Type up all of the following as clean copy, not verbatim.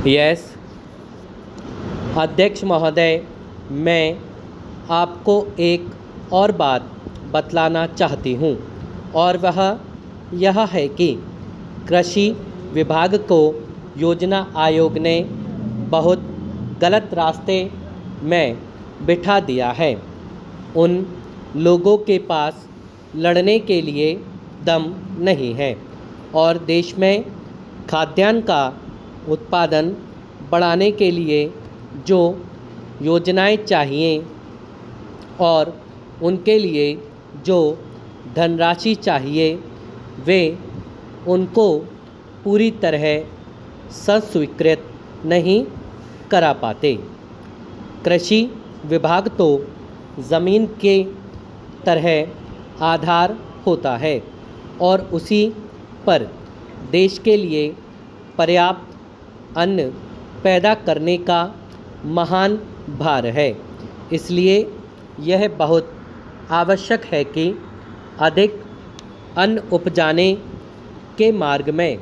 Yes अध्यक्ष महोदय, मैं आपको एक और बात बतलाना चाहती हूँ और वह यह है कि कृषि विभाग को योजना आयोग ने बहुत गलत रास्ते में बिठा दिया है। उन लोगों के पास लड़ने के लिए दम नहीं है और देश में खाद्यान्न का उत्पादन बढ़ाने के लिए जो योजनाएं चाहिए और उनके लिए जो धनराशि चाहिए वे उनको पूरी तरह स्वीकृत नहीं करा पाते। कृषि विभाग तो ज़मीन के तरह आधार होता है और उसी पर देश के लिए पर्याप्त अन्न पैदा करने का महान भार है। इसलिए यह बहुत आवश्यक है कि अधिक अन्न उपजाने के मार्ग में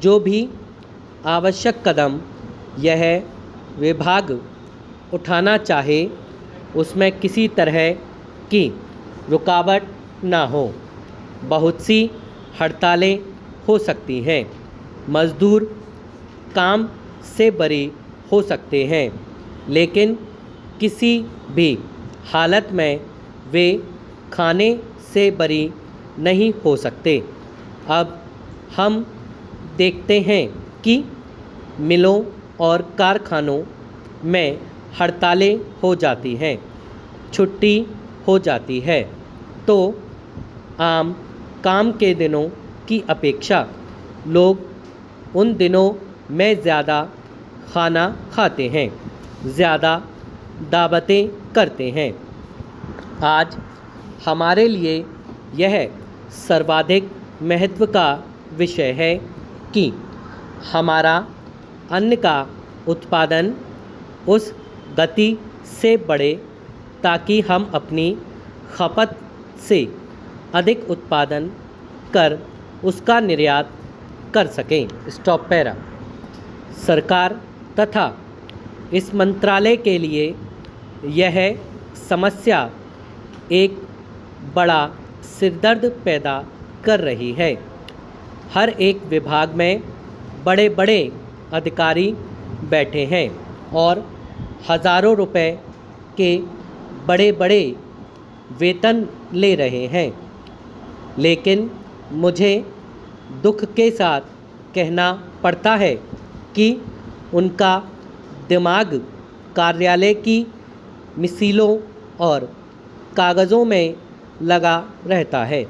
जो भी आवश्यक कदम यह विभाग उठाना चाहे उसमें किसी तरह की रुकावट ना हो। बहुत सी हड़तालें हो सकती हैं, मज़दूर काम से बरी हो सकते हैं, लेकिन किसी भी हालत में वे खाने से बरी नहीं हो सकते। अब हम देखते हैं कि मिलों और कारखानों में हड़तालें हो जाती हैं, छुट्टी हो जाती है, तो आम काम के दिनों की अपेक्षा लोग उन दिनों में ज़्यादा खाना खाते हैं, ज़्यादा दावतें करते हैं। आज हमारे लिए यह सर्वाधिक महत्व का विषय है कि हमारा अन्न का उत्पादन उस गति से बढ़े ताकि हम अपनी खपत से अधिक उत्पादन कर उसका निर्यात कर सकें। Stop para. सरकार तथा इस मंत्रालय के लिए यह समस्या एक बड़ा सिरदर्द पैदा कर रही है। हर एक विभाग में बड़े बड़े अधिकारी बैठे हैं और हज़ारों रुपए के बड़े बड़े वेतन ले रहे हैं, लेकिन मुझे दुख के साथ कहना पड़ता है कि उनका दिमाग कार्यालय की मिसीलों और कागज़ों में लगा रहता है।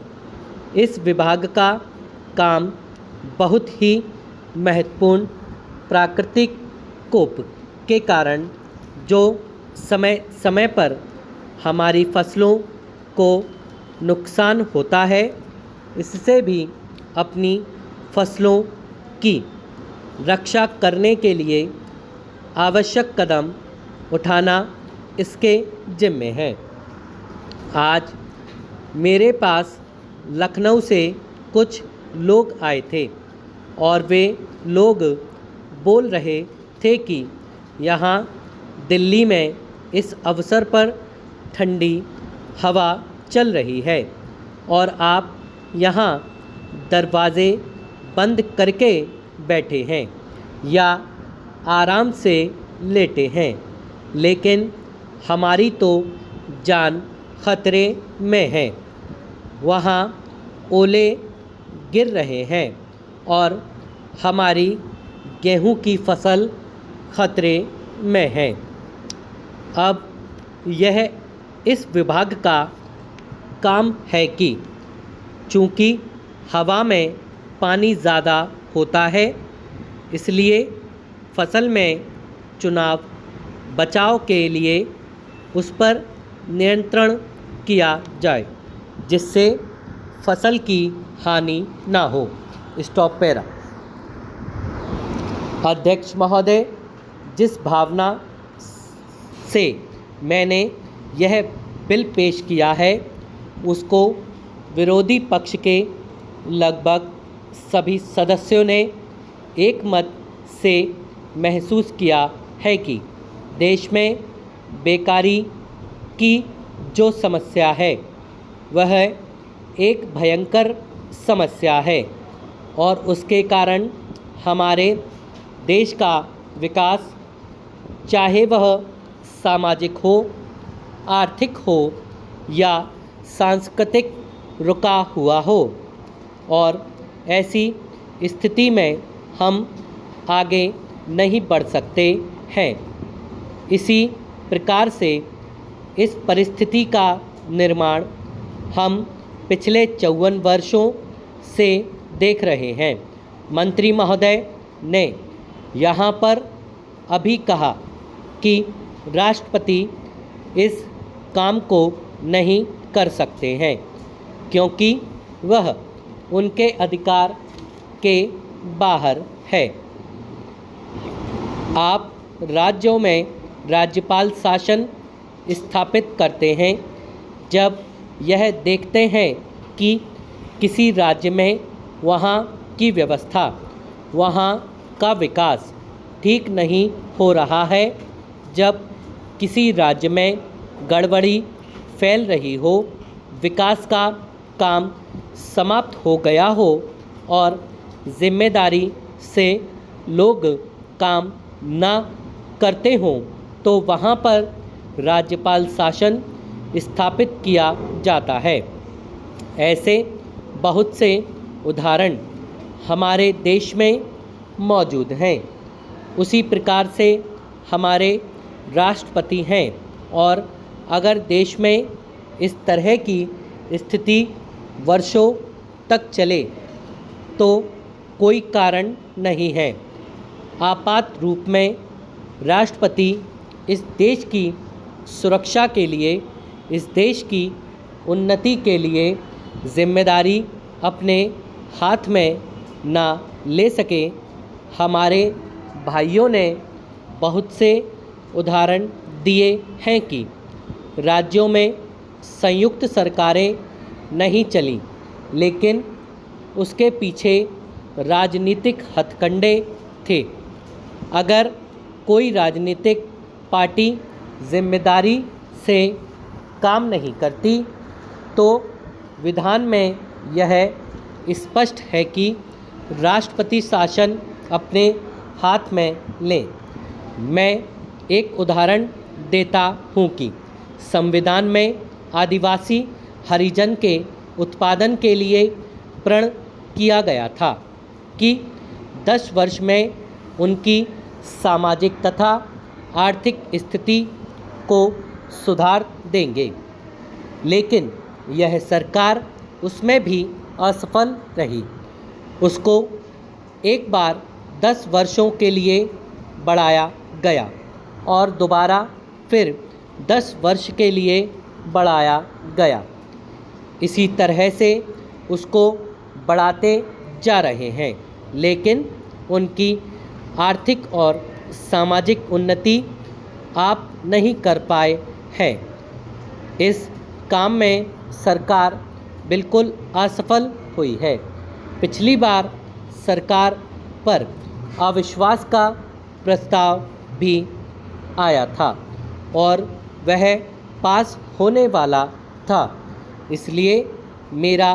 इस विभाग का काम बहुत ही महत्वपूर्ण प्राकृतिक कोप के कारण जो समय समय पर हमारी फसलों को नुकसान होता है, इससे भी अपनी फसलों की रक्षा करने के लिए आवश्यक कदम उठाना इसके जिम्मे है। आज मेरे पास लखनऊ से कुछ लोग आए थे और वे लोग बोल रहे थे कि यहाँ दिल्ली में इस अवसर पर ठंडी हवा चल रही है और आप यहाँ दरवाज़े बंद करके बैठे हैं या आराम से लेटे हैं, लेकिन हमारी तो जान खतरे में है। वहाँ ओले गिर रहे हैं और हमारी गेहूं की फसल खतरे में है। अब यह इस विभाग का काम है कि चूँकि हवा में पानी ज़्यादा होता है, इसलिए फसल में चुनाव बचाव के लिए उस पर नियंत्रण किया जाए जिससे फसल की हानि ना हो। Stop para. अध्यक्ष महोदय, जिस भावना से मैंने यह बिल पेश किया है उसको विरोधी पक्ष के लगभग सभी सदस्यों ने एक मत से महसूस किया है कि देश में बेकारी की जो समस्या है वह एक भयंकर समस्या है और उसके कारण हमारे देश का विकास, चाहे वह सामाजिक हो, आर्थिक हो या सांस्कृतिक, रुका हुआ हो और ऐसी स्थिति में हम आगे नहीं बढ़ सकते हैं। इसी प्रकार से इस परिस्थिति का निर्माण हम पिछले 54 वर्षों से देख रहे हैं। मंत्री महोदय ने यहाँ पर अभी कहा कि राष्ट्रपति इस काम को नहीं कर सकते हैं क्योंकि वह उनके अधिकार के बाहर है। आप राज्यों में राज्यपाल शासन स्थापित करते हैं जब यह देखते हैं कि किसी राज्य में वहाँ की व्यवस्था, वहाँ का विकास ठीक नहीं हो रहा है, जब किसी राज्य में गड़बड़ी फैल रही हो, विकास का काम समाप्त हो गया हो और जिम्मेदारी से लोग काम ना करते हों, तो वहाँ पर राज्यपाल शासन स्थापित किया जाता है। ऐसे बहुत से उदाहरण हमारे देश में मौजूद हैं। उसी प्रकार से हमारे राष्ट्रपति हैं और अगर देश में इस तरह की स्थिति वर्षों तक चले तो कोई कारण नहीं है। आपात रूप में राष्ट्रपति इस देश की सुरक्षा के लिए, इस देश की उन्नति के लिए जिम्मेदारी अपने हाथ में ना ले सके। हमारे भाइयों ने बहुत से उदाहरण दिए हैं कि राज्यों में संयुक्त सरकारें नहीं चलीं, लेकिन उसके पीछे राजनीतिक हथकंडे थे। अगर कोई राजनीतिक पार्टी जिम्मेदारी से काम नहीं करती तो विधान में यह स्पष्ट है कि राष्ट्रपति शासन अपने हाथ में लें। मैं एक उदाहरण देता हूँ कि संविधान में आदिवासी हरिजन के उत्पादन के लिए प्रण किया गया था कि 10 वर्ष में उनकी सामाजिक तथा आर्थिक स्थिति को सुधार देंगे, लेकिन यह सरकार उसमें भी असफल रही। उसको एक बार 10 वर्षों के लिए बढ़ाया गया और दोबारा फिर 10 वर्ष के लिए बढ़ाया गया। इसी तरह से उसको बढ़ाते जा रहे हैं, लेकिन उनकी आर्थिक और सामाजिक उन्नति आप नहीं कर पाए हैं। इस काम में सरकार बिल्कुल असफल हुई है। पिछली बार सरकार पर अविश्वास का प्रस्ताव भी आया था और वह पास होने वाला था। इसलिए मेरा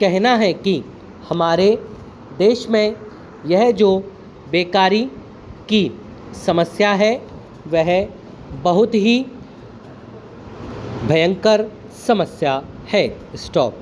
कहना है कि हमारे देश में यह जो बेकारी की समस्या है वह बहुत ही भयंकर समस्या है। स्टॉप।